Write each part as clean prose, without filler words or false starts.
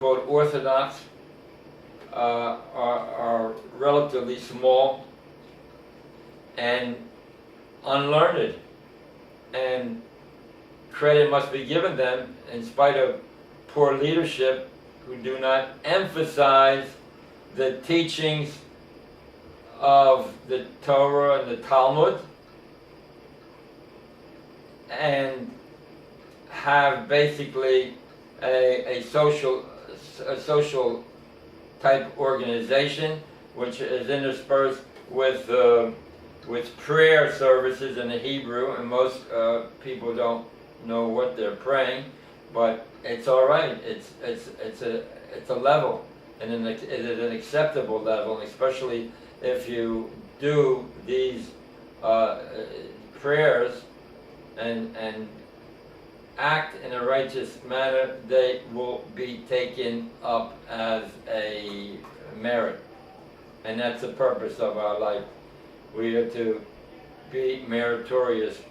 quote Orthodox are relatively small and unlearned, and credit must be given them in spite of poor leadership who do not emphasize the teachings of the Torah and the Talmud, and have basically a social type organization which is interspersed with prayer services in the Hebrew, and most people don't know what they're praying, but it's all right. It's a level, and it is an acceptable level, especially if you do these prayers and act in a righteous manner. They will be taken up as a merit, and that's the purpose of our life. We are to be meritorious,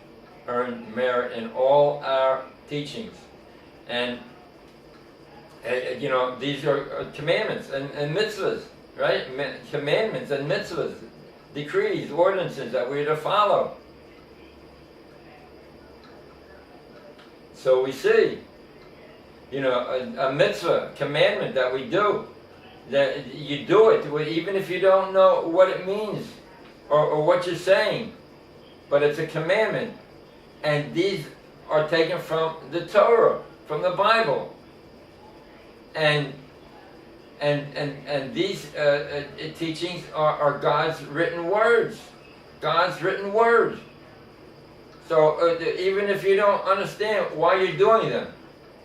earn merit in all our teachings, and these are commandments and mitzvahs, right? Commandments and mitzvahs, decrees, ordinances that we're to follow. So we see, a mitzvah, commandment that we do, that you do it, even if you don't know what it means or what you're saying, but it's a commandment. And these are taken from the Torah, from the Bible. And these teachings are God's written words. God's written words. So even if you don't understand why you're doing them,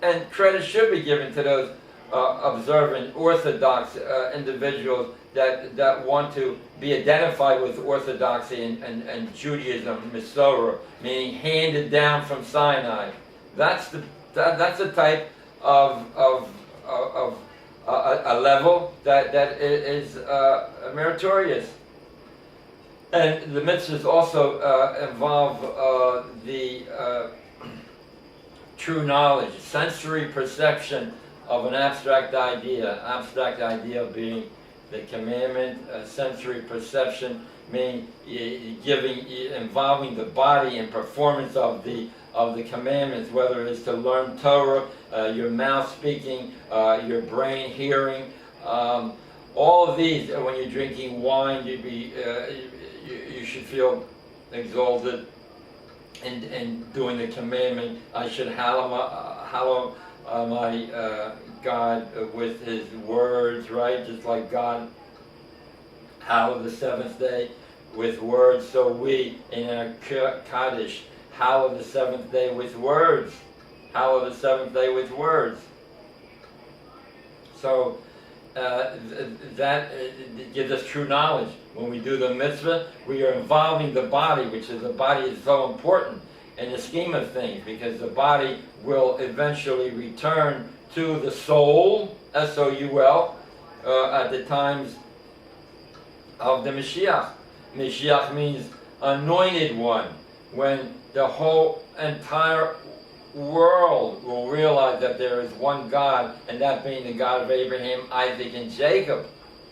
and credit should be given to those observant Orthodox individuals that want to be identified with Orthodoxy and Judaism, Masorah, meaning handed down from Sinai. That's the type of a level that is meritorious. And the mitzvahs also involve the true knowledge, sensory perception of an abstract idea being the commandment, sensory perception meaning involving the body in performance of the commandments, whether it's to learn Torah, your mouth speaking, your brain hearing, all of these. When you're drinking wine, you should feel exalted in doing the commandment. I should hallow my God with His words, right? Just like God hallowed the seventh day with words, so we in our Kaddish hallow the seventh day with words. Hallow the seventh day with words. So that gives us true knowledge. When we do the mitzvah, we are involving the body, which is the body is so important in the scheme of things, because the body will eventually return to the soul, S-O-U-L, at the times of the Mashiach. Mashiach means anointed one, when the whole entire world will realize that there is one God, and that being the God of Abraham, Isaac, and Jacob,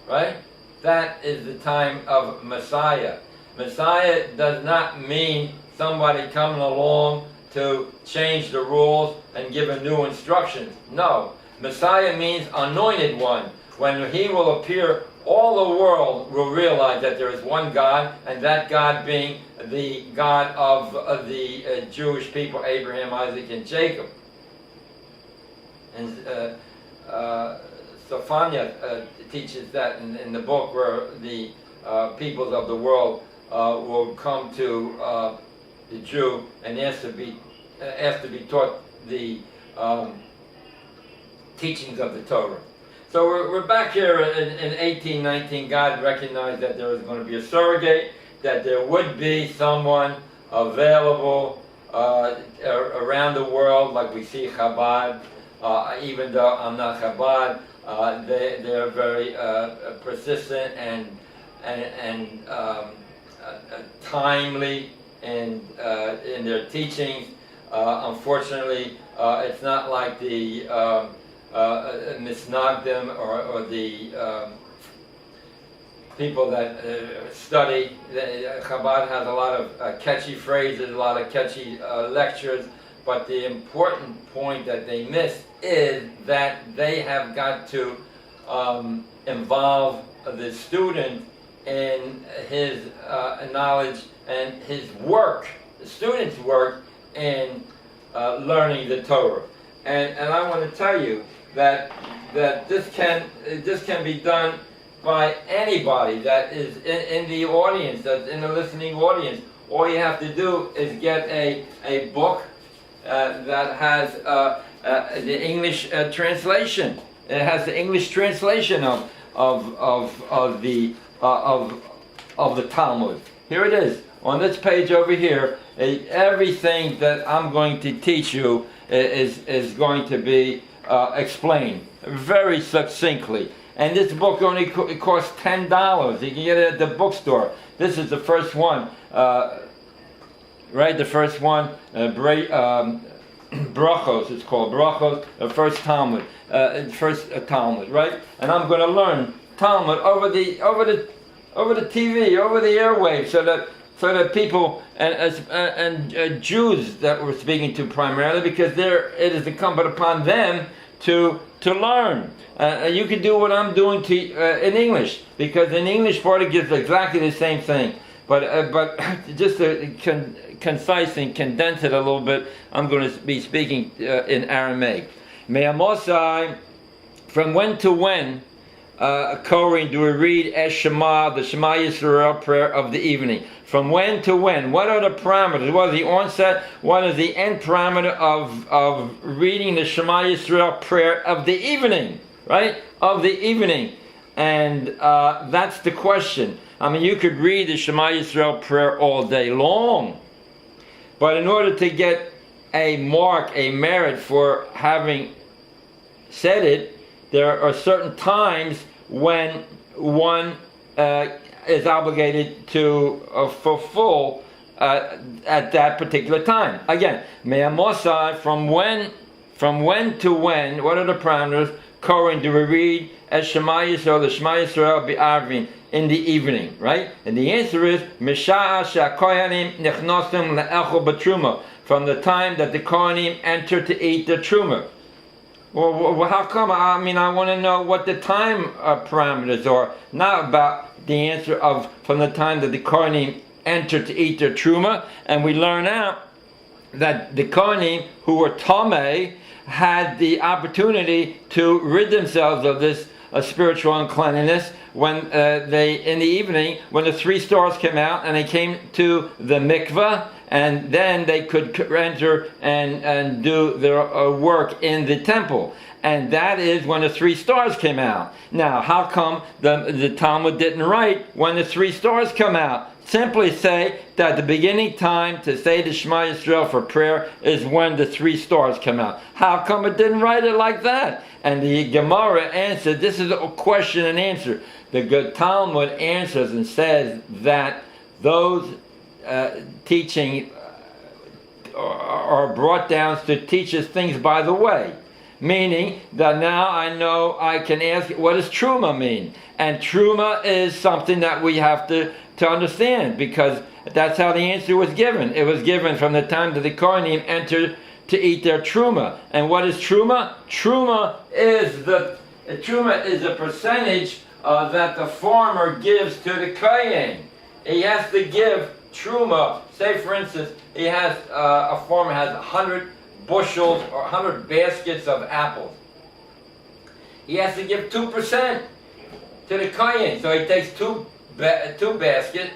right? That is the time of Messiah. Messiah does not mean somebody coming along to change the rules and give a new instructions. No. Messiah means anointed one. When He will appear, all the world will realize that there is one God, and that God being the God of the Jewish people, Abraham, Isaac, and Jacob. And Sophania teaches that in the book, where the peoples of the world will come to the Jew and ask to be taught the teachings of the Torah. So we're back here in 1819. God recognized that there was going to be a surrogate, that there would be someone available around the world, like we see Chabad. Even though I'm not Chabad, they're very persistent and timely in their teachings. Unfortunately, it's not like the misnagdim, or the people that study. Chabad has a lot of catchy phrases, a lot of catchy lectures, but the important point that they miss is that they have got to involve the student in his knowledge and his work, the student's work in learning the Torah. And I want to tell you that this can be done by anybody that is in the audience, that's in the listening audience. All you have to do is get a book that has the English translation. It has the English translation of the Talmud. Here it is on this page over here. Everything that I'm going to teach you is going to be explained very succinctly. And this book only costs $10. You can get it at the bookstore. This is the first one, right? The first one, Brachos. It's called Brachos. The first Talmud, Talmud, right? And I'm going to learn Talmud over the TV, over the airwaves, so that people and Jews that we're speaking to primarily, because it is incumbent upon them to learn. You can do what I'm doing in English, because in English part it gives exactly the same thing. But just to concise and condense it a little bit, I'm going to be speaking in Aramaic. Me'amosai, from when to when, Kohen, do we read Es Shema, the Shema Yisrael prayer of the evening? From when to when? What are the parameters? What is the onset? What is the end parameter of reading the Shema Yisrael prayer of the evening? Right? Of the evening. And that's the question. I mean, you could read the Shema Yisrael prayer all day long. But in order to get a mark, a merit for having said it, there are certain times when one is obligated to fulfill at that particular time. Again, Me'amosai, from when to when, what are the parameters? Kohen, do we read as Shema Yisrael, the Shema Yisrael B'Arvin, in the evening, right? And the answer is, Misha'a she'kohanim nechnosim le'echol b'truma, from the time that the Kohanim enter to eat the truma. Well, how come? I mean, I want to know what the time parameters are, not about the answer of from the time that the Kohanim enter to eat their truma. And we learn out that the Kohanim who were Tameh had the opportunity to rid themselves of this spiritual uncleanliness when in the evening, when the 3 stars came out and they came to the mikveh, and then they could enter and do their work in the temple. And that is when the 3 stars came out. Now, how come the Talmud didn't write when the 3 stars come out? Simply say that the beginning time to say the Shema Yisrael for prayer is when the 3 stars come out. How come it didn't write it like that? And the Gemara answered, this is a question and answer. The Talmud answers and says that those teaching are brought down to teach us things by the way. Meaning that now I know I can ask, what does truma mean? And truma is something that we have to understand, because that's how the answer was given. It was given from the time that the Kohanim entered to eat their truma. And what is truma? Truma is a percentage that the farmer gives to the Kohen. He has to give truma. Say, for instance, a farmer has 100 bushels or 100 baskets of apples. He has to give 2% to the Kohen. So he takes two baskets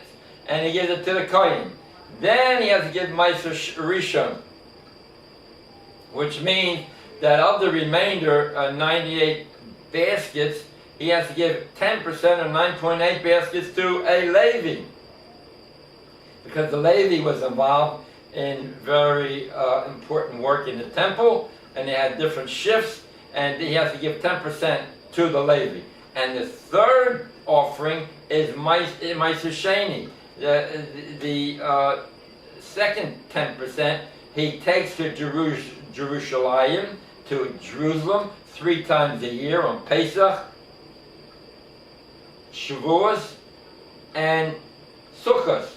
and he gives it to the Kohen. Then he has to give Meiser Rishon, which means that of the remainder 98 baskets, he has to give 10% or 9.8 baskets to a Levi, because the Levi was involved in very important work in the temple, and they had different shifts, and he has to give 10% to the Levi. And the third offering is Meiser Sheni. The second 10% he takes to Jerusalem, to Jerusalem, 3 times a year on Pesach, Shavuos, and Sukkot.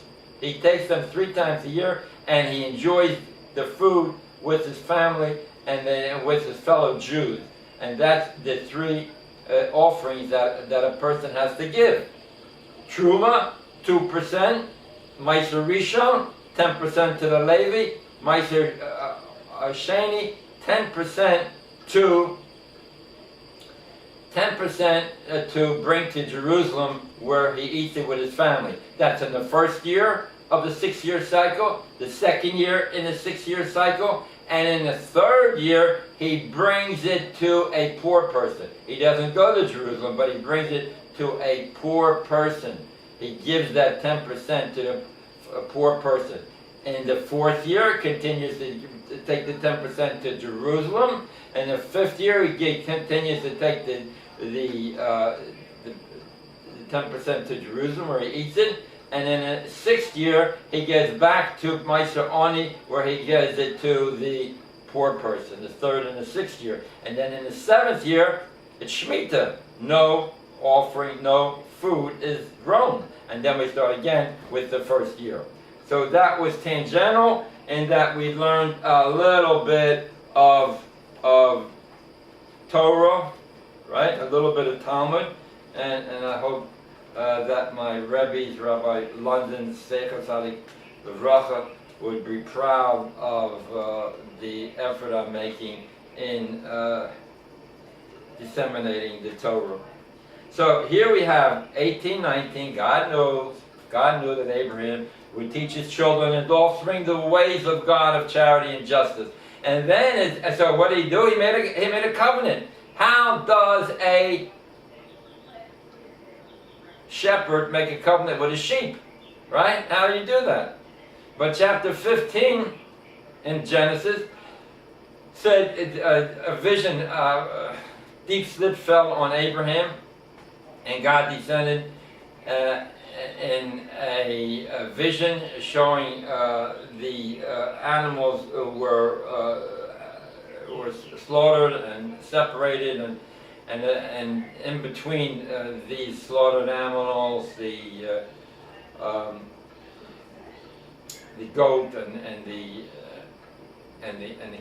He takes them 3 times a year, and he enjoys the food with his family and then with his fellow Jews. And that's the 3 offerings that a person has to give. Truma, 2%. Meiser Rishon, 10% to the Levi. Meiser Sheni, 10% to bring to Jerusalem, where he eats it with his family. That's in the first year of the 6-year cycle, the second year in the 6-year cycle, and in the third year he brings it to a poor person. He doesn't go to Jerusalem, but he brings it to a poor person. He gives that 10% to a poor person. In the 4th year, continues to take the 10% to Jerusalem. In the 5th year, he continues to take the 10% to Jerusalem, where he eats it. And in the 6th year, he gets back to Meiser Oni, where he gives it to the poor person, the 3rd and the 6th year. And then in the 7th year, it's Shemitah. No offering, no food is grown. And then we start again with the 1st year. So that was tangential, in that we learned a little bit of Torah, right? A little bit of Talmud, and I hope that my Rebbe's, Rabbi London's Seichel Tzadik Levracha, would be proud of the effort I'm making in disseminating the Torah. So here we have 18:19. God knew that Abraham would teach his children and offspring the ways of God of charity and justice. And then, so what did he do? He made a covenant. How does a shepherd make a covenant with a sheep? Right? How do you do that? But chapter 15 in Genesis said a vision, deep sleep fell on Abraham, and God descended in a vision showing the animals were slaughtered and separated, and in between these slaughtered animals, the goat and the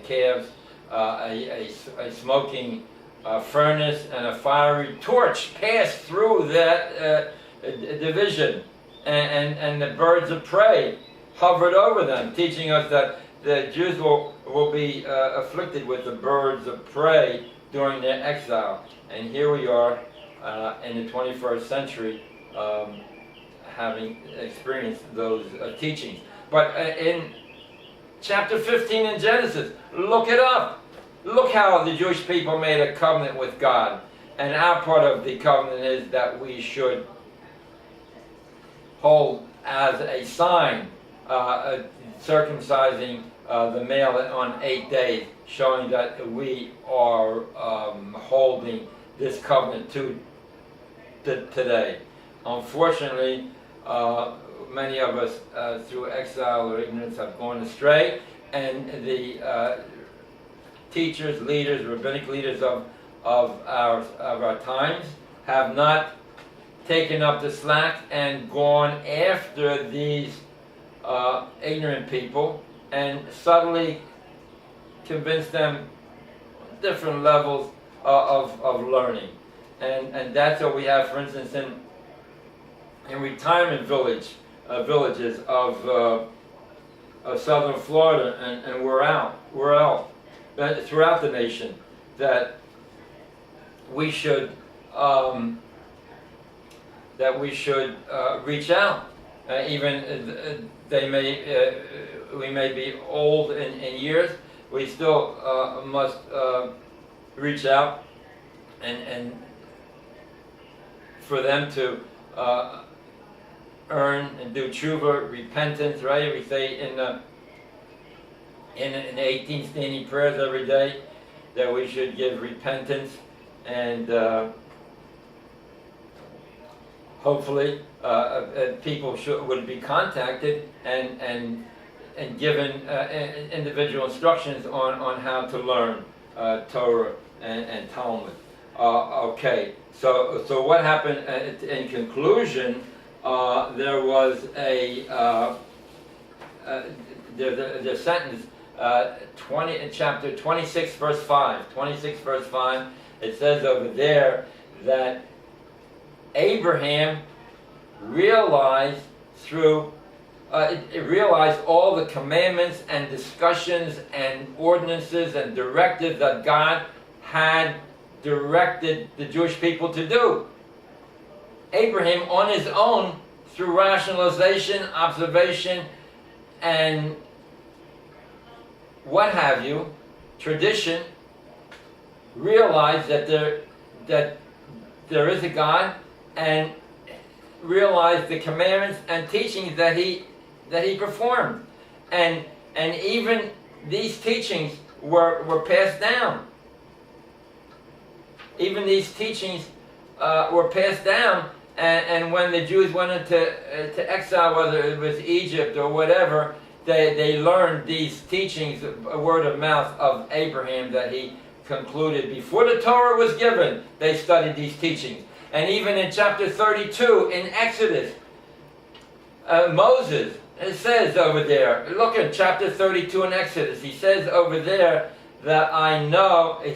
calves, a smoking furnace and a fiery torch passed through that division, and the birds of prey hovered over them, teaching us that the Jews will be afflicted with the birds of prey during their exile. And here we are in the 21st century, having experienced those teachings. But in chapter 15 in Genesis, look it up. Look how the Jewish people made a covenant with God. And our part of the covenant is that we should hold as a sign, circumcising the male on 8 days, showing that we are holding this covenant to today. Unfortunately, many of us through exile or ignorance have gone astray, and the teachers, leaders, rabbinic leaders of our times have not taken up the slack and gone after these ignorant people and subtly convinced them different levels of learning. And that's what we have, for instance, in retirement villages of southern Florida, and we're out throughout the nation, that we should reach out. Even we may be old in years, we still must reach out and for them to earn and do tshuva, repentance, right? We say in the 18 standing prayers every day that we should give repentance, and hopefully people would be contacted and given individual instructions on how to learn Torah and Talmud. Okay, so what happened in conclusion? There was the sentence 20 in chapter 26 verse 5. 26 verse 5. It says over there that Abraham realized realized all the commandments and discussions and ordinances and directives that God had directed the Jewish people to do. Abraham, on his own, through rationalization, observation, and what have you, tradition, realized that there is a God, and realized the commandments and teachings that he performed, and even these teachings were passed down. Even these teachings were passed down, and when the Jews went into exile, whether it was Egypt or whatever, they learned these teachings, a word of mouth of Abraham that he concluded before the Torah was given. They studied these teachings. And even in chapter 32 in Exodus, Moses, it says over there, look at chapter 32 in Exodus, he says over there that I know, he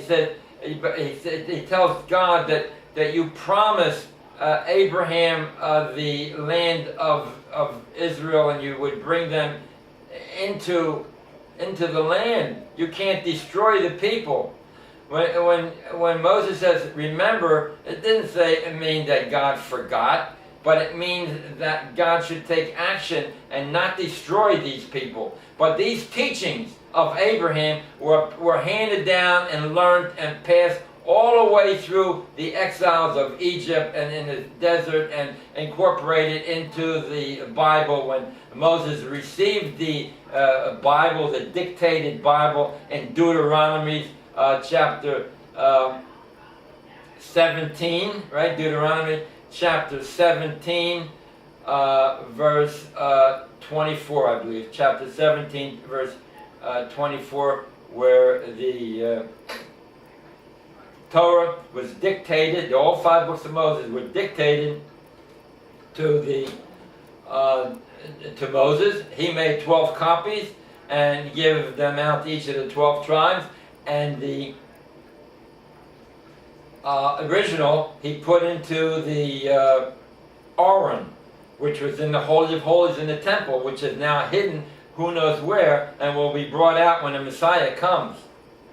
tells God that you promised Abraham the land of Israel, and you would bring them into the land. You can't destroy the people. When Moses says, remember, it didn't mean that God forgot, but it means that God should take action and not destroy these people. But these teachings of Abraham were handed down and learned and passed all the way through the exiles of Egypt and in the desert, and incorporated into the Bible when Moses received the Bible, the dictated Bible, in Deuteronomy chapter 17, right? Deuteronomy chapter 17, verse 24, I believe. Chapter 17, verse 24, where the Torah was dictated. All 5 books of Moses were dictated to Moses. He made 12 copies and gave them out to each of the 12 tribes. And the original he put into the Aron, which was in the Holy of Holies in the temple, which is now hidden who knows where, and will be brought out when the Messiah comes.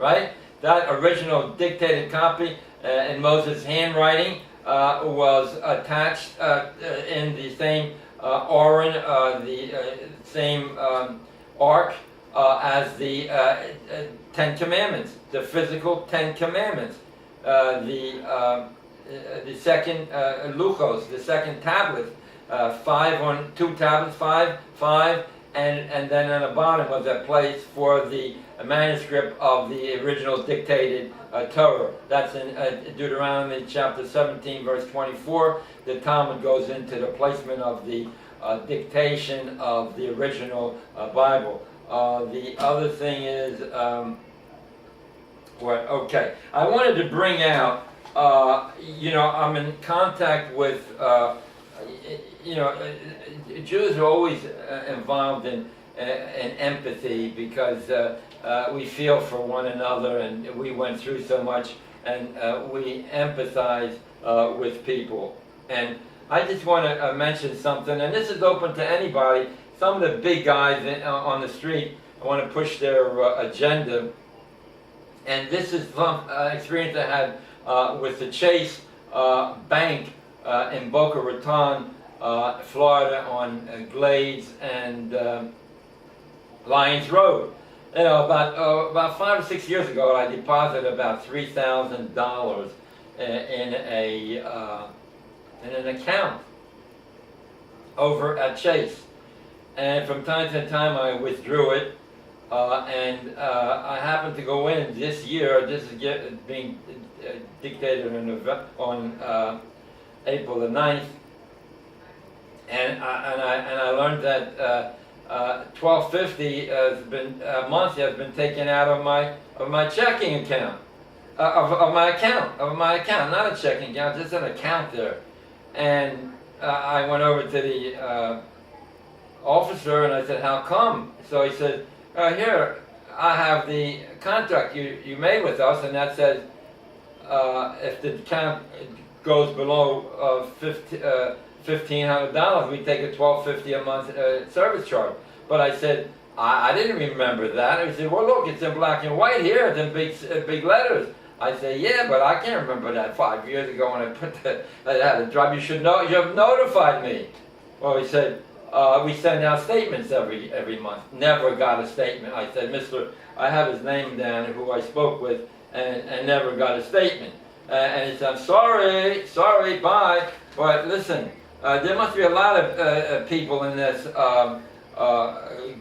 Right? That original dictated copy in Moses' handwriting was attached in the same Aron, the same ark, as the 10 Commandments, the physical 10 Commandments, the second luchos, the second tablets, 5 on 2 tablets, 5, and then on the bottom was a place for the manuscript of the original dictated Torah. That's in Deuteronomy chapter 17, verse 24. The Talmud goes into the placement of the dictation of the original Bible. The other thing is, okay, I wanted to bring out, I'm in contact with, Jews are always involved in empathy, because we feel for one another, and we went through so much, and we empathize with people. And I just want to mention something, and this is open to anybody. Some of the big guys on the street want to push their agenda, and this is some experience I had with the Chase Bank in Boca Raton, Florida, on Glades and Lyons Road. About 5 or 6 years ago, I deposited about $3,000 in an account over at Chase. And from time to time I withdrew it, and I happened to go in this year. This is being dictated on April the 9th, and I learned that $12.50 has been monthly has been taken out of my checking account. of my account, not a checking account, just an account there. And I went over to the officer and I said, how come? So he said, here, I have the contract you made with us, and that says if the account goes below $1,500, we take a $1,250 a month service charge. But I said, I didn't remember that. He said, well, look, it's in black and white here. It's in big letters. I said, yeah, but I can't remember that 5 years ago when I put that had a job. You should know. You have notified me. Well, he said, we send out statements every month. Never got a statement. I said, Mister, I have his name down, who I spoke with, and never got a statement. And he said, I'm sorry, bye. But listen, there must be a lot of people in this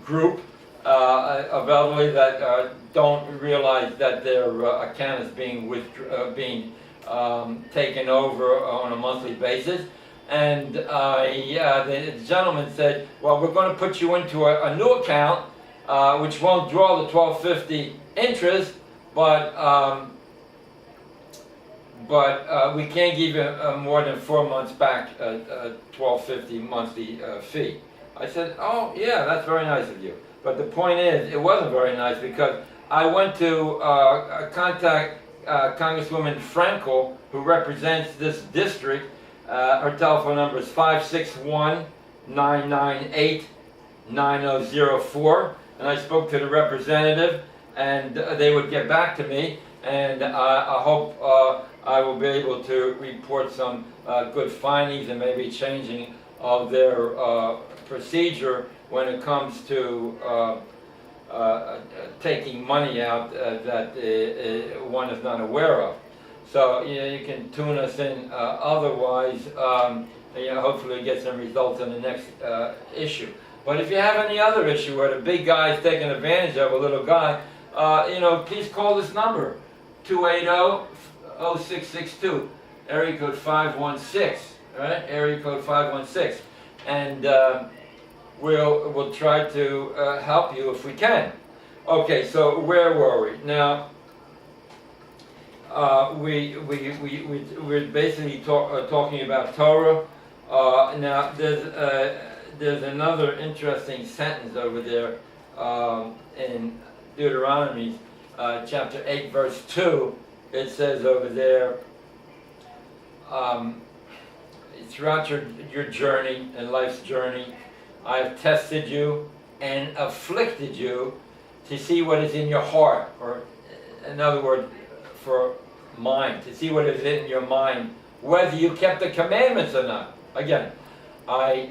group of elderly that don't realize that their account is being taken over on a monthly basis. And the gentleman said, well, we're going to put you into a new account, which won't draw the $1,250 interest, but we can't give you more than 4 months back $1,250 monthly fee. I said, oh yeah, that's very nice of you. But the point is, it wasn't very nice, because I went to contact Congresswoman Frankel, who represents this district. Her telephone number is 561-998-9004. And I spoke to the representative, and they would get back to me. And I hope I will be able to report some good findings and maybe changing of their procedure when it comes to taking money out that one is not aware of. So you can tune us in. Otherwise, hopefully get some results in the next issue. But if you have any other issue where the big guy is taking advantage of a little guy, please call this number, 280-0662, area code 516. Right, area code 516, and we'll try to help you if we can. Okay, so where were we now? We're basically talking about Torah. Now there's another interesting sentence over there in Deuteronomy chapter 8 verse 2. It says over there, throughout your journey and life's journey, I have tested you and afflicted you to see what is in your heart, or in other words, for mind, to see what is in your mind, whether you kept the commandments or not. Again, I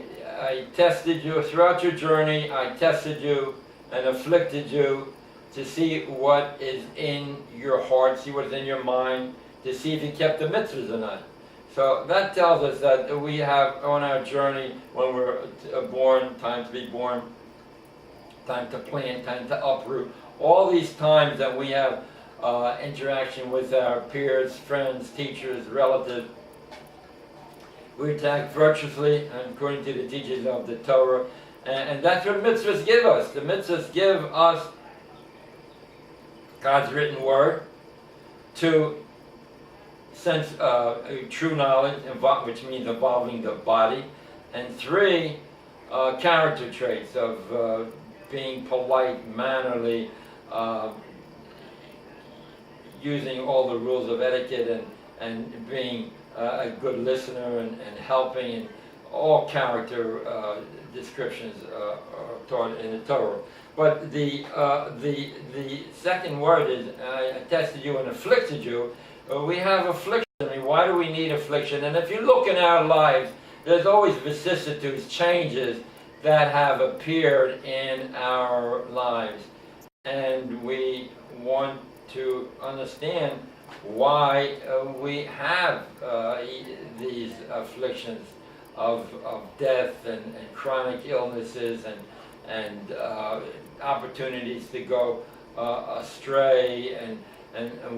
tested you throughout your journey. I tested you and afflicted you to see what is in your heart, see what is in your mind, to see if you kept the mitzvahs or not. So that tells us that we have on our journey, when we're born, time to be born, time to plant, time to uproot, all these times that we have interaction with our peers, friends, teachers, relatives, we act virtuously according to the teachings of the Torah, and that's what mitzvahs give us. The mitzvahs give us God's written word, to sense true knowledge, which means involving the body, and 3, character traits of being polite, mannerly, using all the rules of etiquette, and being a good listener, and helping, and all character descriptions are taught in the Torah. But the second word is, I tested you and afflicted you. We have affliction. I mean, why do we need affliction? And if you look in our lives, there's always vicissitudes, changes that have appeared in our lives. And we want to understand why we have these afflictions of death and chronic illnesses and opportunities to go astray, and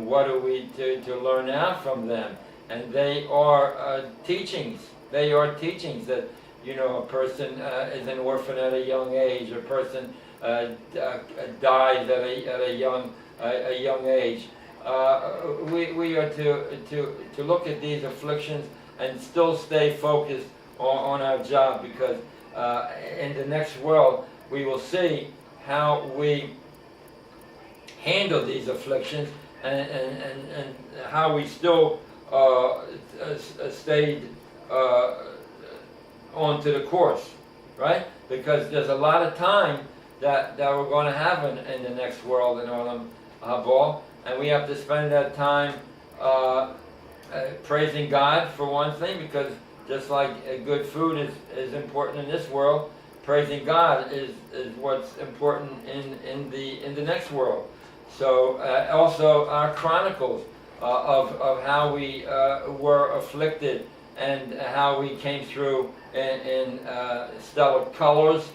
what are we to learn out from them? And they are teachings. They are teachings that, a person is an orphan at a young age, a person dies at a young age. we are to look at these afflictions and still stay focused on our job, because in the next world we will see how we handle these afflictions, and how we still stayed onto the course, right? Because there's a lot of time that we're going to have in the next world in Olam Haba, and we have to spend that time praising God for one thing, because just like good food is important in this world, praising God is what's important in the next world. So also our chronicles of how we were afflicted and how we came through in stellar colors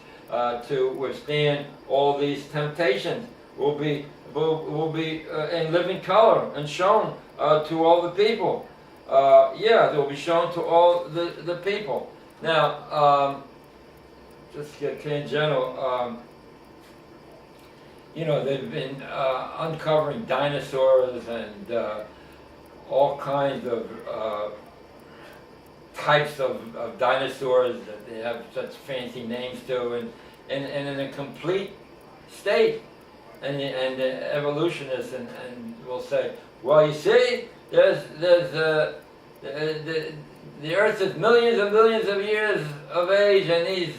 to withstand all these temptations will be in living color and shown to all the people. Yeah, they will be shown to all the people. Now, just in general, you know, they've been uncovering dinosaurs and all kinds of types of dinosaurs that they have such fancy names to, and in a complete state. And the evolutionists and will say, well, you see, there's the Earth is millions and millions of years of age, and these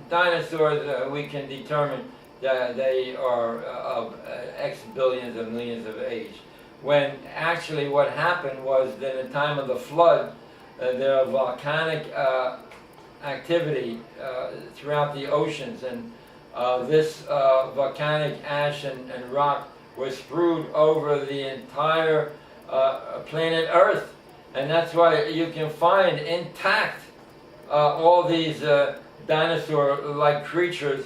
dinosaurs, we can determine that they are of X billions and millions of age. When actually what happened was that in the time of the flood, there was volcanic activity throughout the oceans, and this volcanic ash and rock was strewed over the entire planet Earth. And that's why you can find intact all these dinosaur-like creatures